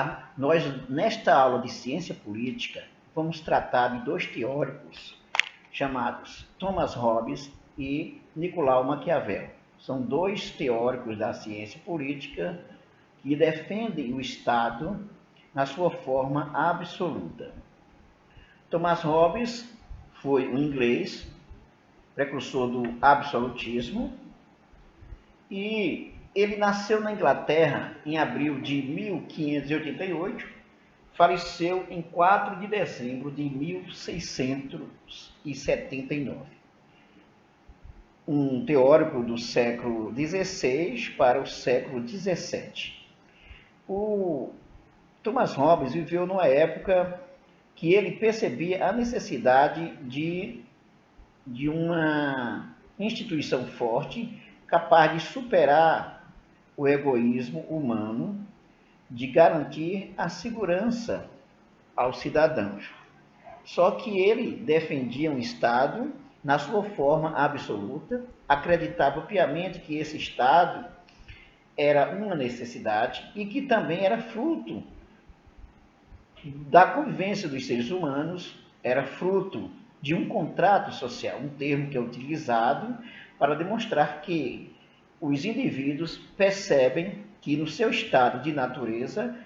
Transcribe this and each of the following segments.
Olá, nós nesta aula de ciência política vamos tratar de dois teóricos chamados Thomas Hobbes e Nicolau Maquiavel. São dois teóricos da ciência política que defendem o Estado na sua forma absoluta. Thomas Hobbes foi um inglês, precursor do absolutismo, e ele nasceu na Inglaterra em abril de 1588, faleceu em 4 de dezembro de 1679. Um teórico do século XVI para o século XVII. O Thomas Hobbes viveu numa época que ele percebia a necessidade de uma instituição forte, capaz de superar o egoísmo humano, de garantir a segurança aos cidadãos. Só que ele defendia um Estado na sua forma absoluta, acreditava piamente que esse Estado era uma necessidade e que também era fruto da convivência dos seres humanos, era fruto de um contrato social, um termo que é utilizado para demonstrar que os indivíduos percebem que no seu estado de natureza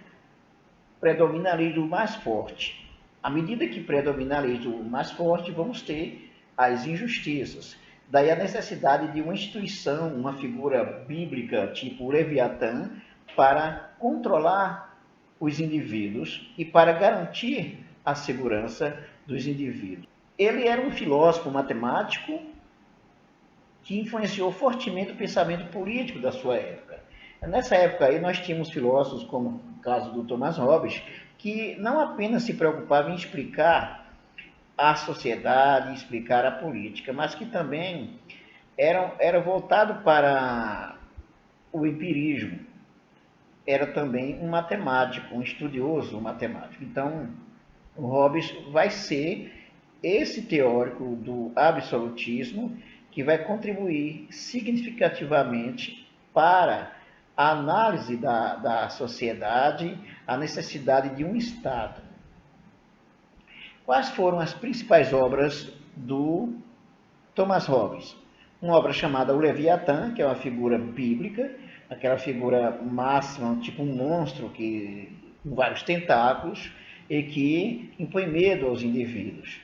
predomina a lei do mais forte. À medida que predomina a lei do mais forte, vamos ter as injustiças. Daí a necessidade de uma instituição, uma figura bíblica tipo Leviatã, para controlar os indivíduos e para garantir a segurança dos indivíduos. Ele era um filósofo matemático que influenciou fortemente o pensamento político da sua época. Nessa época aí nós tínhamos filósofos, como o caso do Thomas Hobbes, que não apenas se preocupavam em explicar a sociedade, explicar a política, mas que também era voltado para o empirismo. Era também um matemático, um estudioso matemático. Então, o Hobbes vai ser esse teórico do absolutismo que vai contribuir significativamente para a análise da sociedade, a necessidade de um Estado. Quais foram as principais obras do Thomas Hobbes? Uma obra chamada O Leviatã, que é uma figura bíblica, aquela figura máxima, tipo um monstro com vários tentáculos, e que impõe medo aos indivíduos.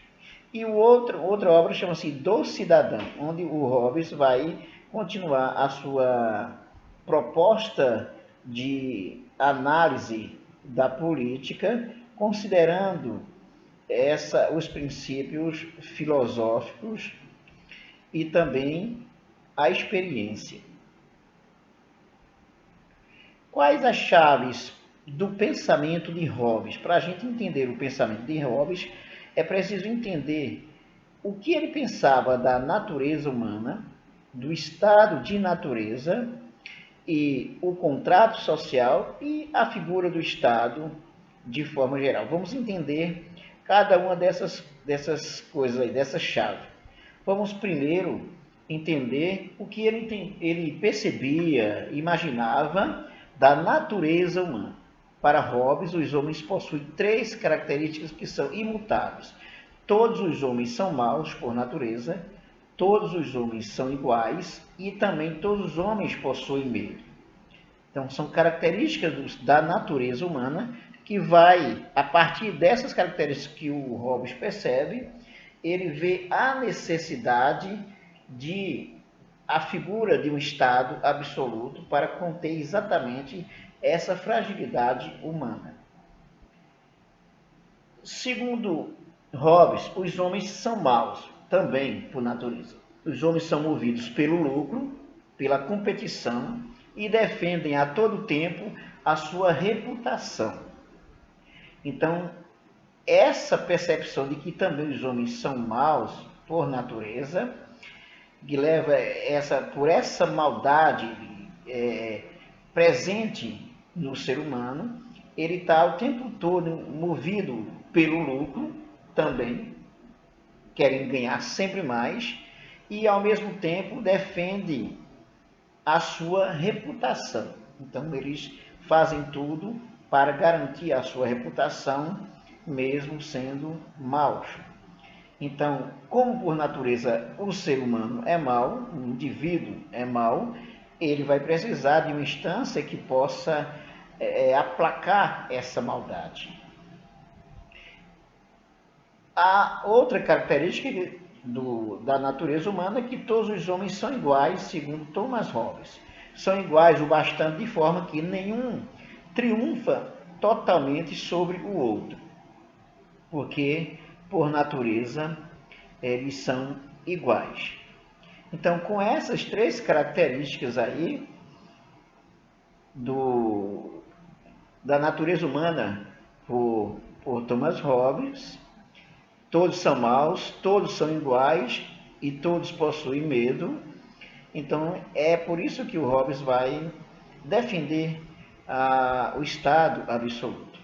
E outra obra chama-se Do Cidadão, onde o Hobbes vai continuar a sua proposta de análise da política, considerando os princípios filosóficos e também a experiência. Quais as chaves do pensamento de Hobbes? Para a gente entender o pensamento de Hobbes, é preciso entender o que ele pensava da natureza humana, do estado de natureza e o contrato social e a figura do Estado de forma geral. Vamos entender cada uma dessas coisas aí, dessa chave. Vamos primeiro entender o que ele percebia, imaginava da natureza humana. Para Hobbes, os homens possuem 3 características que são imutáveis. Todos os homens são maus por natureza, todos os homens são iguais e também todos os homens possuem medo. Então, são características da natureza humana que vai, a partir dessas características que o Hobbes percebe, ele vê a necessidade de a figura de um Estado absoluto para conter exatamente essa fragilidade humana. Segundo Hobbes, os homens são maus também por natureza. Os homens são movidos pelo lucro, pela competição e defendem a todo tempo a sua reputação. Então, essa percepção de que também os homens são maus por natureza, que leva por essa maldade presente no ser humano, ele está o tempo todo movido pelo lucro também, querem ganhar sempre mais, e ao mesmo tempo defende a sua reputação. Então eles fazem tudo para garantir a sua reputação, mesmo sendo maus. Então, como por natureza o ser humano é mau, o indivíduo é mau, ele vai precisar de uma instância que possa aplacar essa maldade. A outra característica da natureza humana é que todos os homens são iguais, segundo Thomas Hobbes. São iguais o bastante de forma que nenhum triunfa totalmente sobre o outro, porque, por natureza, eles são iguais. Então, com essas três características aí da natureza humana por Thomas Hobbes, todos são maus, todos são iguais e todos possuem medo. Então, é por isso que o Hobbes vai defender o estado absoluto.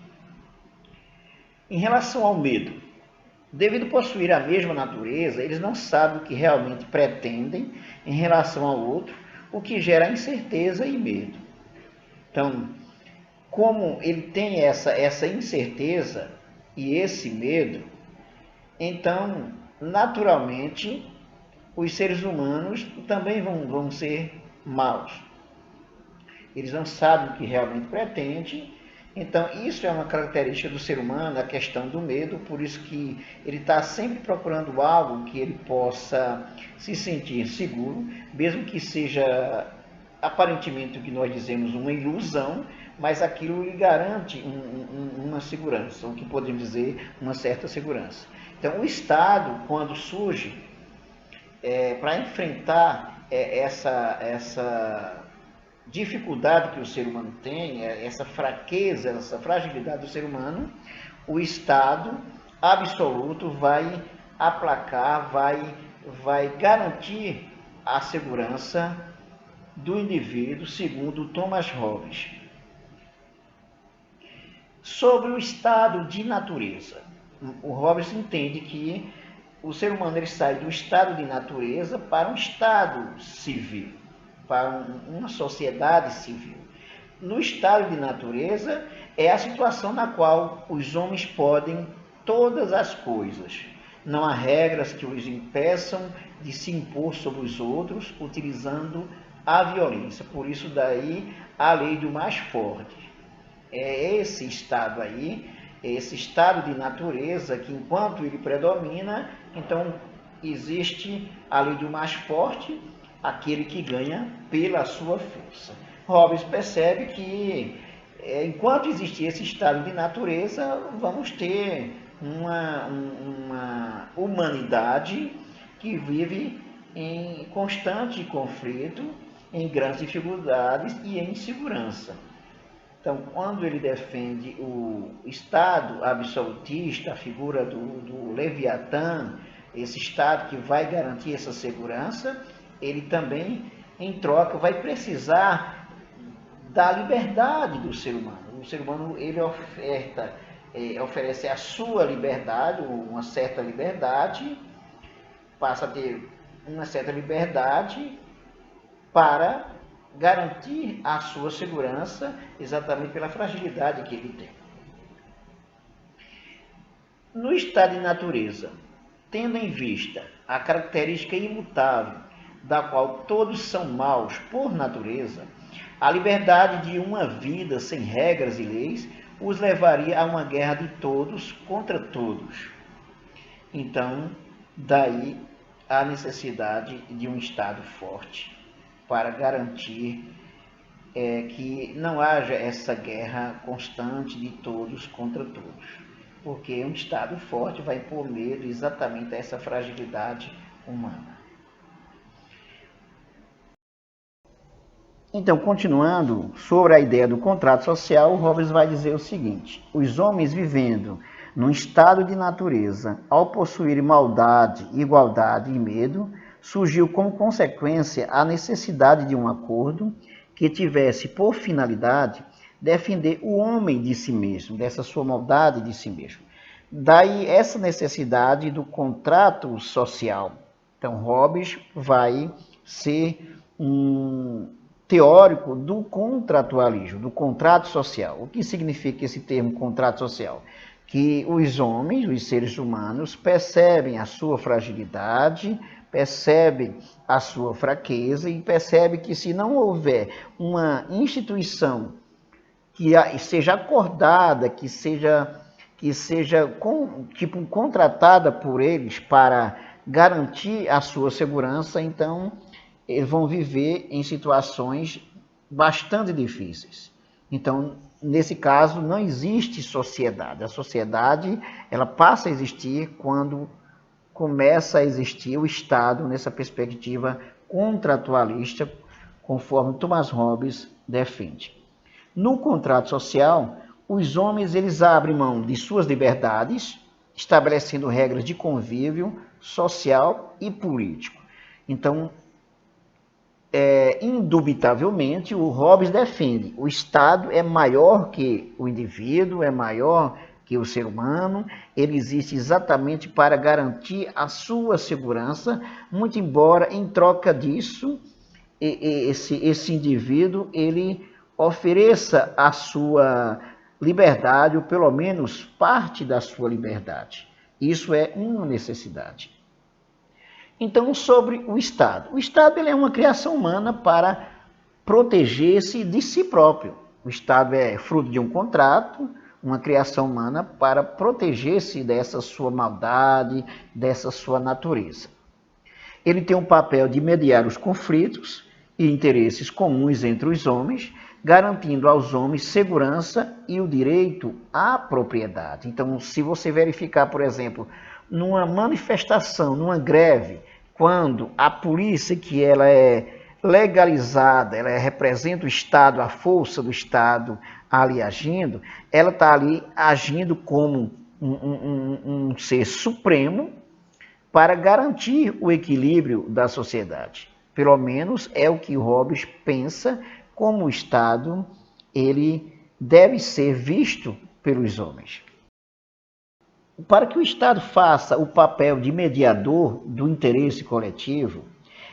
Em relação ao medo, devido possuir a mesma natureza, eles não sabem o que realmente pretendem em relação ao outro, o que gera incerteza e medo. Então, como ele tem essa incerteza e esse medo, então, naturalmente, os seres humanos também vão ser maus. Eles não sabem o que realmente pretendem. Então, isso é uma característica do ser humano, a questão do medo, por isso que ele está sempre procurando algo que ele possa se sentir seguro, mesmo que seja aparentemente o que nós dizemos uma ilusão, mas aquilo lhe garante uma segurança, o que podemos dizer uma certa segurança. Então, o Estado, quando surge para enfrentar essa dificuldade que o ser humano tem, essa fraqueza, essa fragilidade do ser humano, o Estado absoluto vai aplacar, vai garantir a segurança do indivíduo, segundo Thomas Hobbes. Sobre o estado de natureza, o Hobbes entende que o ser humano ele sai do estado de natureza para um estado civil, para uma sociedade civil. No estado de natureza é a situação na qual os homens podem todas as coisas. Não há regras que os impeçam de se impor sobre os outros utilizando a violência. Por isso daí a lei do mais forte. É esse estado aí, esse estado de natureza que enquanto ele predomina, então existe a lei do mais forte, aquele que ganha pela sua força. Hobbes percebe que enquanto existir esse estado de natureza, vamos ter uma humanidade que vive em constante conflito, em grandes dificuldades e em insegurança. Então, quando ele defende o Estado absolutista, a figura do Leviatã, esse Estado que vai garantir essa segurança, ele também, em troca, vai precisar da liberdade do ser humano. O ser humano, ele oferece a sua liberdade, uma certa liberdade, passa a ter uma certa liberdade para garantir a sua segurança, exatamente pela fragilidade que ele tem. No estado de natureza, tendo em vista a característica imutável, da qual todos são maus por natureza, a liberdade de uma vida sem regras e leis os levaria a uma guerra de todos contra todos. Então, daí a necessidade de um Estado forte para garantir que não haja essa guerra constante de todos contra todos. Porque um Estado forte vai impor medo exatamente a essa fragilidade humana. Então, continuando sobre a ideia do contrato social, o Hobbes vai dizer o seguinte: os homens vivendo num estado de natureza, ao possuírem maldade, igualdade e medo, surgiu como consequência a necessidade de um acordo que tivesse por finalidade defender o homem de si mesmo, dessa sua maldade de si mesmo. Daí essa necessidade do contrato social. Então, Hobbes vai ser um teórico do contratualismo, do contrato social. O que significa esse termo contrato social? Que os homens, os seres humanos, percebem a sua fragilidade, percebem a sua fraqueza e percebem que se não houver uma instituição que seja acordada, que seja contratada por eles para garantir a sua segurança, então eles vão viver em situações bastante difíceis. Então, nesse caso, não existe sociedade. A sociedade, ela passa a existir quando começa a existir o Estado nessa perspectiva contratualista, conforme Thomas Hobbes defende. No contrato social, os homens eles abrem mão de suas liberdades, estabelecendo regras de convívio social e político. Então, indubitavelmente, o Hobbes defende o Estado é maior que o indivíduo, é maior que o ser humano, ele existe exatamente para garantir a sua segurança, muito embora, em troca disso, esse indivíduo ele ofereça a sua liberdade, ou pelo menos parte da sua liberdade. Isso é uma necessidade. Então, sobre o Estado. O Estado ele é uma criação humana para proteger-se de si próprio. O Estado é fruto de um contrato, uma criação humana para proteger-se dessa sua maldade, dessa sua natureza. Ele tem um papel de mediar os conflitos e interesses comuns entre os homens, garantindo aos homens segurança e o direito à propriedade. Então, se você verificar, por exemplo, numa manifestação, numa greve, quando a polícia, que ela é legalizada, ela representa o Estado, a força do Estado ali agindo, ela está ali agindo como um ser supremo para garantir o equilíbrio da sociedade. Pelo menos é o que Hobbes pensa como o Estado ele deve ser visto pelos homens. Para que o Estado faça o papel de mediador do interesse coletivo,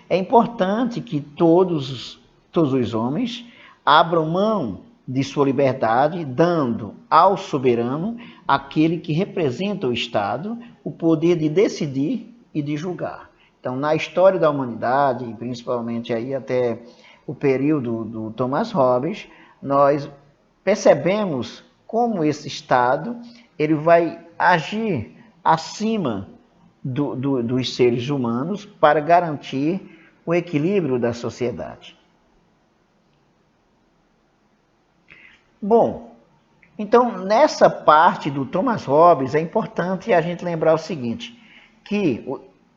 é importante que todos os homens abram mão de sua liberdade, dando ao soberano, aquele que representa o Estado, o poder de decidir e de julgar. Então, na história da humanidade, principalmente aí até o período do Thomas Hobbes, nós percebemos como esse Estado ele vai agir acima dos seres humanos para garantir o equilíbrio da sociedade. Bom, então nessa parte do Thomas Hobbes é importante a gente lembrar o seguinte, que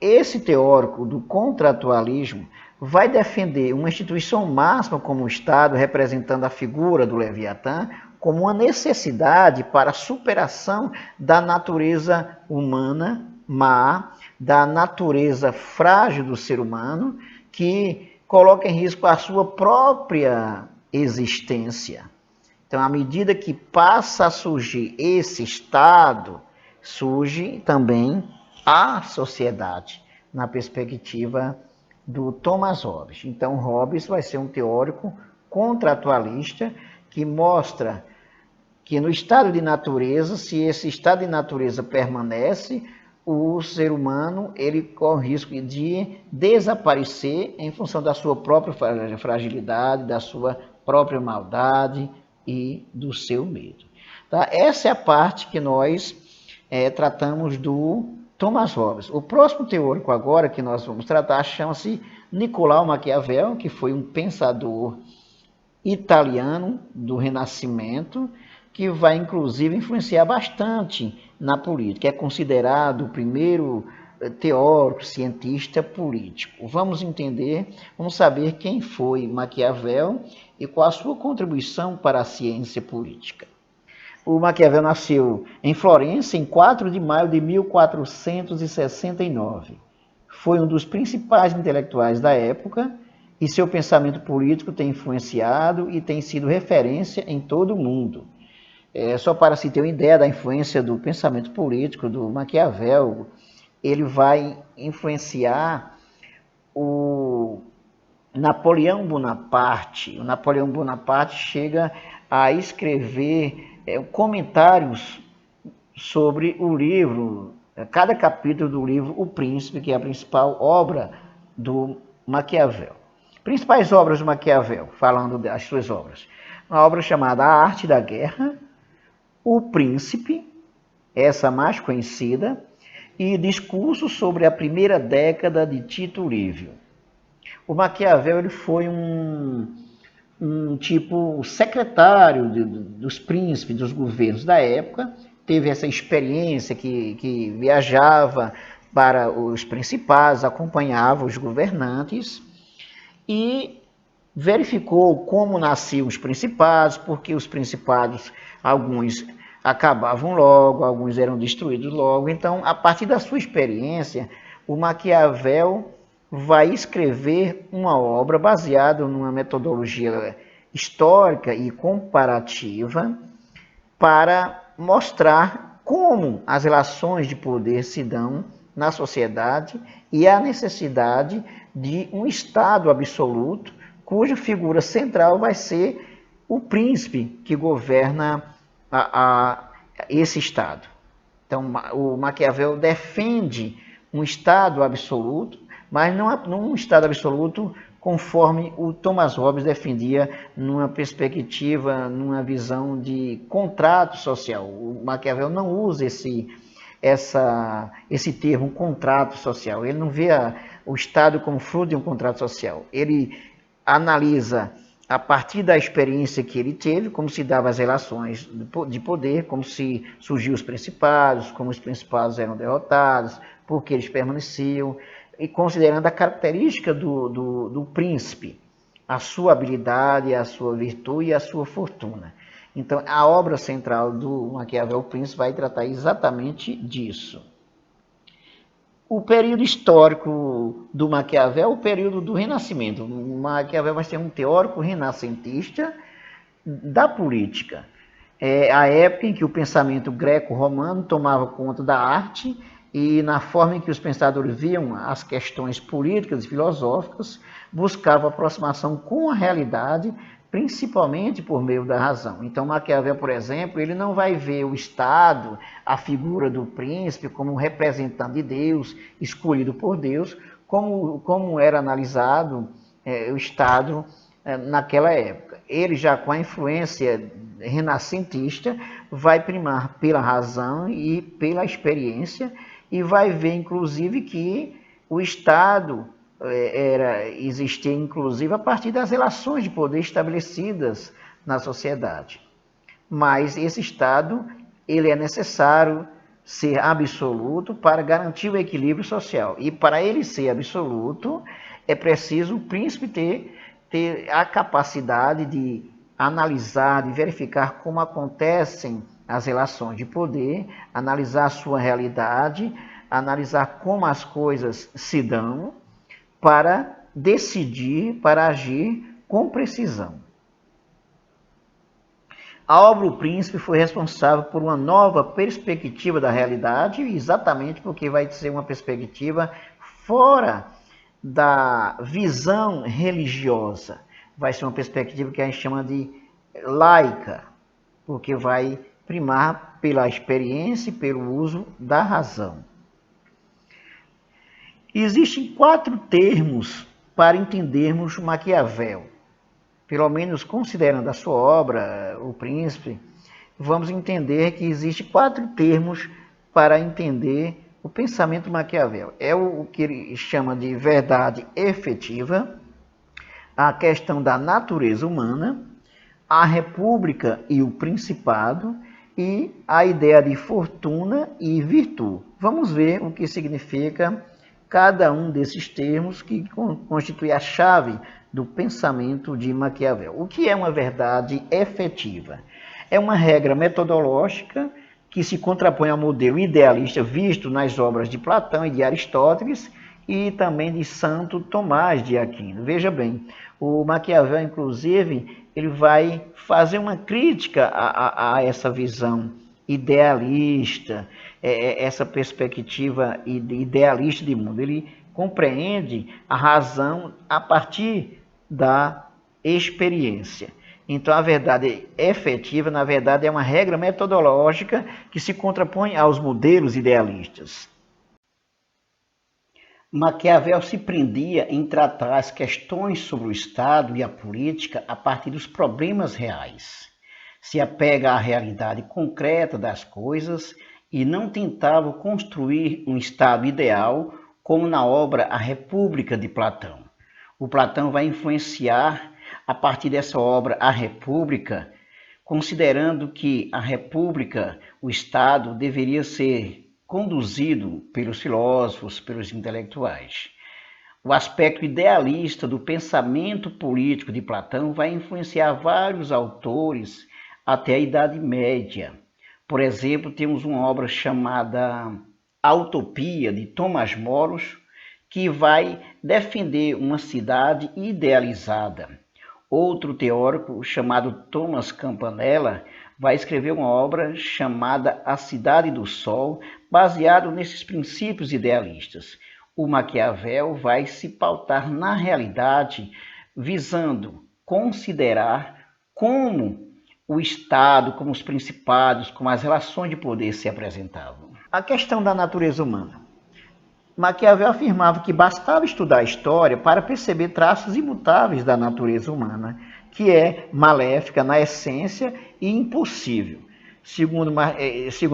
esse teórico do contratualismo vai defender uma instituição máxima como o Estado, representando a figura do Leviatã, como uma necessidade para a superação da natureza humana má, da natureza frágil do ser humano, que coloca em risco a sua própria existência. Então, à medida que passa a surgir esse Estado, surge também a sociedade, na perspectiva do Thomas Hobbes. Então, Hobbes vai ser um teórico contratualista que mostra que no estado de natureza, se esse estado de natureza permanece, o ser humano ele corre risco de desaparecer em função da sua própria fragilidade, da sua própria maldade e do seu medo. Tá? Essa é a parte que nós tratamos do Thomas Hobbes. O próximo teórico agora que nós vamos tratar chama-se Nicolau Maquiavel, que foi um pensador italiano do Renascimento, que vai inclusive influenciar bastante na política. É considerado o primeiro teórico, cientista político. Vamos entender, vamos saber quem foi Maquiavel e qual a sua contribuição para a ciência política. O Maquiavel nasceu em Florença em 4 de maio de 1469. Foi um dos principais intelectuais da época e seu pensamento político tem influenciado e tem sido referência em todo o mundo. Só para se ter uma ideia da influência do pensamento político do Maquiavel, ele vai influenciar Napoleão Bonaparte. O Napoleão Bonaparte chega a escrever comentários sobre o livro, cada capítulo do livro O Príncipe, que é a principal obra do Maquiavel. Principais obras do Maquiavel, falando das suas obras. Uma obra chamada A Arte da Guerra, O Príncipe, essa mais conhecida, e Discurso sobre a Primeira Década de Tito Livio. O Maquiavel ele foi um tipo secretário dos príncipes, dos governos da época, teve essa experiência que viajava para os principados, acompanhava os governantes e verificou como nasciam os principados, porque os principados, alguns acabavam logo, alguns eram destruídos logo. Então, a partir da sua experiência, o Maquiavel vai escrever uma obra baseada numa metodologia histórica e comparativa para mostrar como as relações de poder se dão na sociedade e a necessidade de um Estado absoluto, cuja figura central vai ser o príncipe que governa esse Estado. Então, o Maquiavel defende um Estado absoluto, mas não um Estado absoluto conforme o Thomas Hobbes defendia numa perspectiva, numa visão de contrato social. O Maquiavel não usa esse termo contrato social. Ele não vê o Estado como fruto de um contrato social. Ele analisa a partir da experiência que ele teve, como se davam as relações de poder, como se surgiam os principados, como os principados eram derrotados, por que eles permaneciam, e considerando a característica do príncipe, a sua habilidade, a sua virtude e a sua fortuna. Então, a obra central do Maquiavel, O Príncipe, vai tratar exatamente disso. O período histórico do Maquiavel é o período do Renascimento. O Maquiavel vai ser um teórico renascentista da política. É a época em que o pensamento greco-romano tomava conta da arte e na forma em que os pensadores viam as questões políticas e filosóficas, buscavam aproximação com a realidade, principalmente por meio da razão. Então, Maquiavel, por exemplo, ele não vai ver o Estado, a figura do príncipe, como um representante de Deus, escolhido por Deus, como era analisado o Estado naquela época. Ele, já com a influência renascentista, vai primar pela razão e pela experiência, e vai ver, inclusive, que o Estado existia, inclusive, a partir das relações de poder estabelecidas na sociedade. Mas esse Estado, ele é necessário ser absoluto para garantir o equilíbrio social. E para ele ser absoluto, é preciso o príncipe ter a capacidade de analisar, de verificar como acontecem as relações de poder, analisar a sua realidade, analisar como as coisas se dão, para decidir, para agir com precisão. A obra O Príncipe foi responsável por uma nova perspectiva da realidade, exatamente porque vai ser uma perspectiva fora da visão religiosa. Vai ser uma perspectiva que a gente chama de laica, porque vai primar pela experiência e pelo uso da razão. Existem 4 termos para entendermos Maquiavel. Pelo menos considerando a sua obra, O Príncipe, vamos entender que existem 4 termos para entender o pensamento Maquiavel. É o que ele chama de verdade efetiva, a questão da natureza humana, a república e o principado, e a ideia de fortuna e virtude. Vamos ver o que significa cada um desses termos que constitui a chave do pensamento de Maquiavel. O que é uma verdade efetiva? É uma regra metodológica que se contrapõe ao modelo idealista visto nas obras de Platão e de Aristóteles e também de Santo Tomás de Aquino. Veja bem, o Maquiavel, inclusive, ele vai fazer uma crítica a essa visão idealista, essa perspectiva idealista de mundo. Ele compreende a razão a partir da experiência. Então, a verdade efetiva, na verdade, é uma regra metodológica que se contrapõe aos modelos idealistas. Maquiavel se prendia em tratar as questões sobre o Estado e a política a partir dos problemas reais. Se apega à realidade concreta das coisas e não tentava construir um Estado ideal, como na obra A República de Platão. O Platão vai influenciar, a partir dessa obra, A República, considerando que a República, o Estado, deveria ser conduzido pelos filósofos, pelos intelectuais. O aspecto idealista do pensamento político de Platão vai influenciar vários autores até a Idade Média. Por exemplo, temos uma obra chamada A Utopia, de Tomás Moros, que vai defender uma cidade idealizada. Outro teórico, chamado Thomas Campanella, vai escrever uma obra chamada A Cidade do Sol, baseado nesses princípios idealistas. O Maquiavel vai se pautar na realidade, visando considerar como o Estado, como os principados, como as relações de poder se apresentavam. A questão da natureza humana. Maquiavel afirmava que bastava estudar a história para perceber traços imutáveis da natureza humana, que é maléfica na essência e impossível. Segundo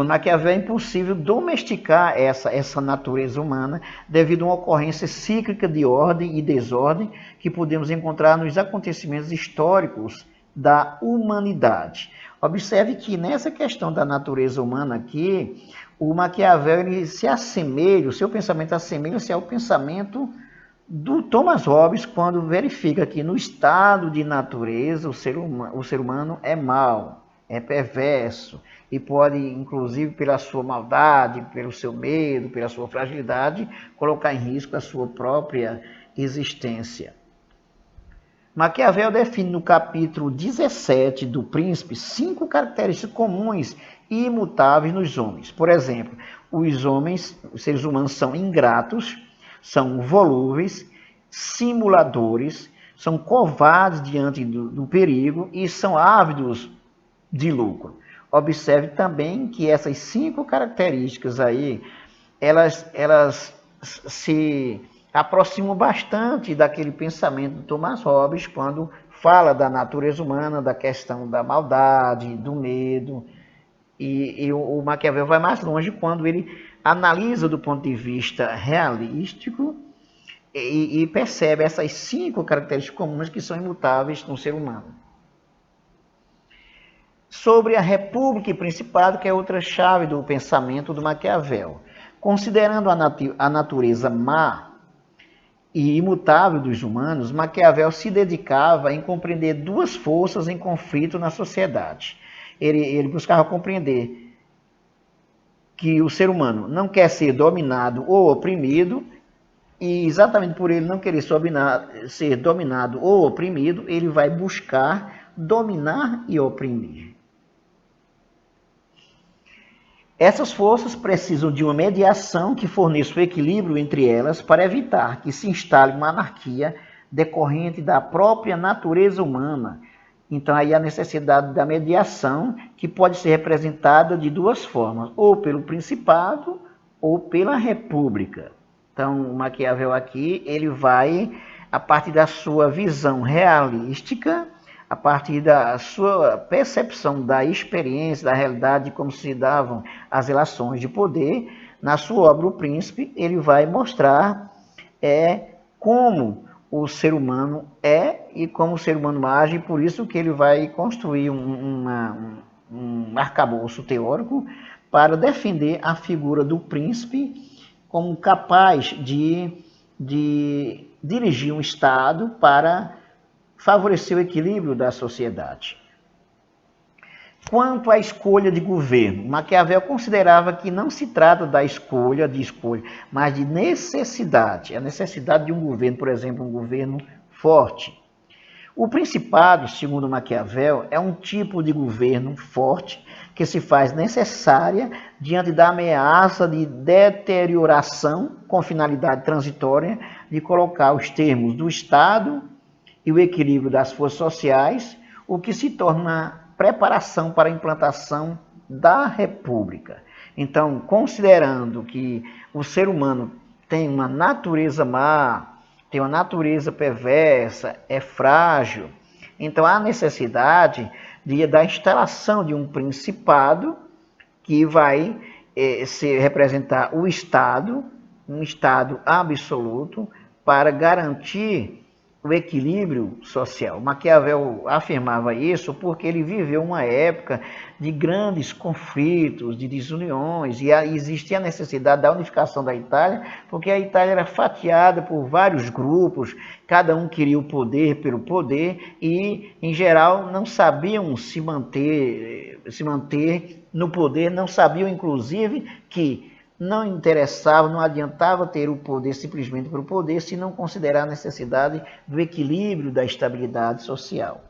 Maquiavel, é impossível domesticar essa natureza humana devido a uma ocorrência cíclica de ordem e desordem que podemos encontrar nos acontecimentos históricos da humanidade. Observe que nessa questão da natureza humana aqui, o Maquiavel ele se assemelha, o seu pensamento assemelha-se ao pensamento do Thomas Hobbes quando verifica que no estado de natureza o ser humano é mau, é perverso e pode, inclusive pela sua maldade, pelo seu medo, pela sua fragilidade, colocar em risco a sua própria existência. Maquiavel define no capítulo 17 do Príncipe 5 características comuns e imutáveis nos homens. Por exemplo, os seres humanos são ingratos, são volúveis, simuladores, são covardes diante do perigo e são ávidos de lucro. Observe também que essas 5 características aí, elas se aproximam bastante daquele pensamento de Thomas Hobbes quando fala da natureza humana, da questão da maldade, do medo. E o Maquiavel vai mais longe quando ele analisa do ponto de vista realístico e percebe essas 5 características comuns que são imutáveis no ser humano. Sobre a República e Principado, que é outra chave do pensamento do Maquiavel. Considerando a natureza má e imutável dos humanos, Maquiavel se dedicava em compreender 2 forças em conflito na sociedade. Ele buscava compreender que o ser humano não quer ser dominado ou oprimido, e exatamente por ele não querer ser dominado ou oprimido, ele vai buscar dominar e oprimir. Essas forças precisam de uma mediação que forneça o equilíbrio entre elas para evitar que se instale uma anarquia decorrente da própria natureza humana. Então, aí a necessidade da mediação, que pode ser representada de 2 formas, ou pelo Principado ou pela República. Então, o Maquiavel aqui, ele vai, a partir da sua visão realística, a partir da sua percepção da experiência, da realidade, de como se davam as relações de poder, na sua obra O Príncipe, ele vai mostrar como o ser humano é e como o ser humano age, por isso que ele vai construir um arcabouço teórico para defender a figura do príncipe como capaz de dirigir um Estado para favorecer o equilíbrio da sociedade. Quanto à escolha de governo, Maquiavel considerava que não se trata da escolha, mas de necessidade. A necessidade de um governo, por exemplo, um governo forte. O Principado, segundo Maquiavel, é um tipo de governo forte que se faz necessária diante da ameaça de deterioração com finalidade transitória de colocar os termos do Estado e o equilíbrio das forças sociais, o que se torna preparação para a implantação da República. Então, considerando que o ser humano tem uma natureza má, tem uma natureza perversa, é frágil, então há necessidade da instalação de um principado que vai representar o Estado, um Estado absoluto, para garantir o equilíbrio social. Maquiavel afirmava isso porque ele viveu uma época de grandes conflitos, de desuniões, e existia a necessidade da unificação da Itália, porque a Itália era fatiada por vários grupos, cada um queria o poder pelo poder, e, em geral, não sabiam se manter no poder, não sabiam, inclusive, que não interessava, não adiantava ter o poder simplesmente pelo poder, se não considerar a necessidade do equilíbrio, da estabilidade social.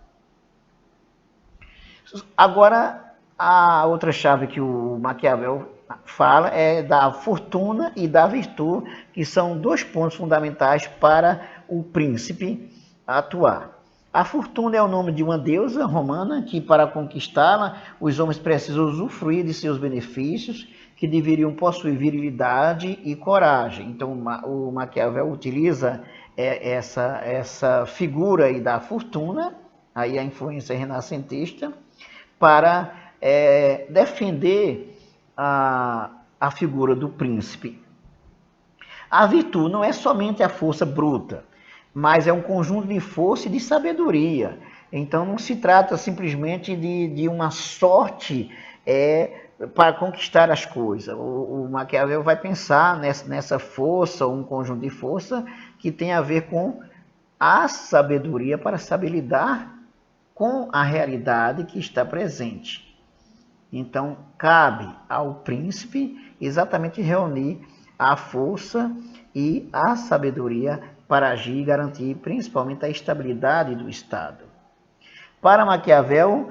Agora, a outra chave que o Maquiavel fala é da fortuna e da virtude, que são dois pontos fundamentais para o príncipe atuar. A fortuna é o nome de uma deusa romana que, para conquistá-la, os homens precisam usufruir de seus benefícios, que deveriam possuir virilidade e coragem. Então, o Maquiavel utiliza essa figura aí da fortuna, aí a influência renascentista, para defender a figura do príncipe. A virtude não é somente a força bruta, mas é um conjunto de força e de sabedoria. Então, não se trata simplesmente de uma sorte para conquistar as coisas. O Maquiavel vai pensar nessa força, um conjunto de força, que tem a ver com a sabedoria para saber lidar com a realidade que está presente. Então, cabe ao príncipe exatamente reunir a força e a sabedoria para agir e garantir principalmente a estabilidade do Estado. Para Maquiavel,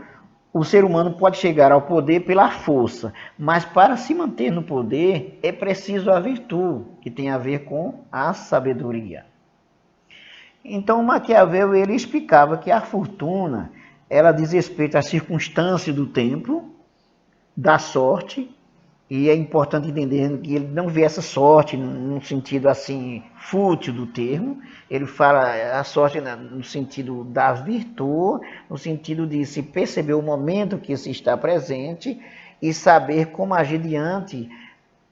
o ser humano pode chegar ao poder pela força, mas para se manter no poder é preciso a virtude, que tem a ver com a sabedoria. Então, Maquiavel ele explicava que a fortuna ela diz respeito à circunstância do tempo, da sorte, e é importante entender que ele não vê essa sorte no sentido assim fútil do termo, ele fala a sorte no sentido da virtude, no sentido de se perceber o momento que se está presente e saber como agir diante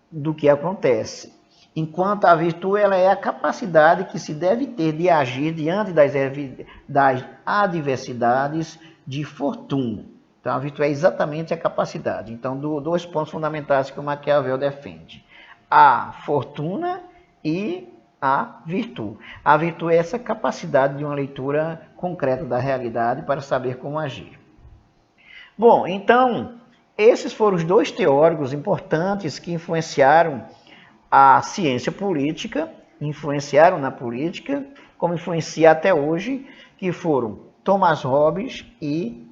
do que acontece. Enquanto a virtude ela é a capacidade que se deve ter de agir diante das adversidades de fortuna. Então, a virtude é exatamente a capacidade. Então, dois pontos fundamentais que o Maquiavel defende. A fortuna e a virtude. A virtude é essa capacidade de uma leitura concreta da realidade para saber como agir. Bom, então, esses foram os dois teóricos importantes que influenciaram a ciência política, influenciaram na política, como influencia até hoje, que foram Thomas Hobbes e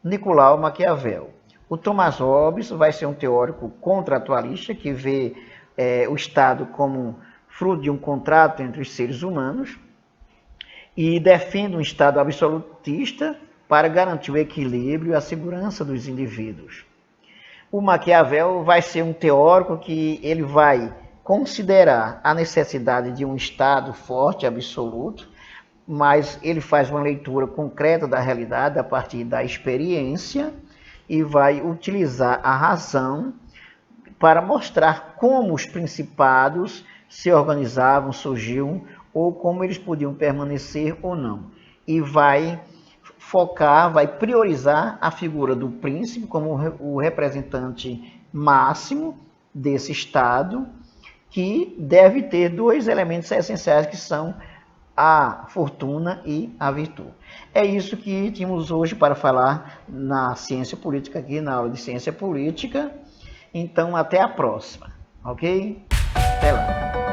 Nicolau Maquiavel. O Thomas Hobbes vai ser um teórico contratualista que vê o Estado como fruto de um contrato entre os seres humanos e defende um Estado absolutista para garantir o equilíbrio e a segurança dos indivíduos. O Maquiavel vai ser um teórico que ele vai considerar a necessidade de um Estado forte, absoluto, mas ele faz uma leitura concreta da realidade a partir da experiência e vai utilizar a razão para mostrar como os principados se organizavam, surgiam, ou como eles podiam permanecer ou não. E vai focar, vai priorizar a figura do príncipe como o representante máximo desse Estado, que deve ter dois elementos essenciais que são a fortuna e a virtude. É isso que tínhamos hoje para falar na ciência política, aqui na aula de ciência política. Então, até a próxima, ok? Até lá.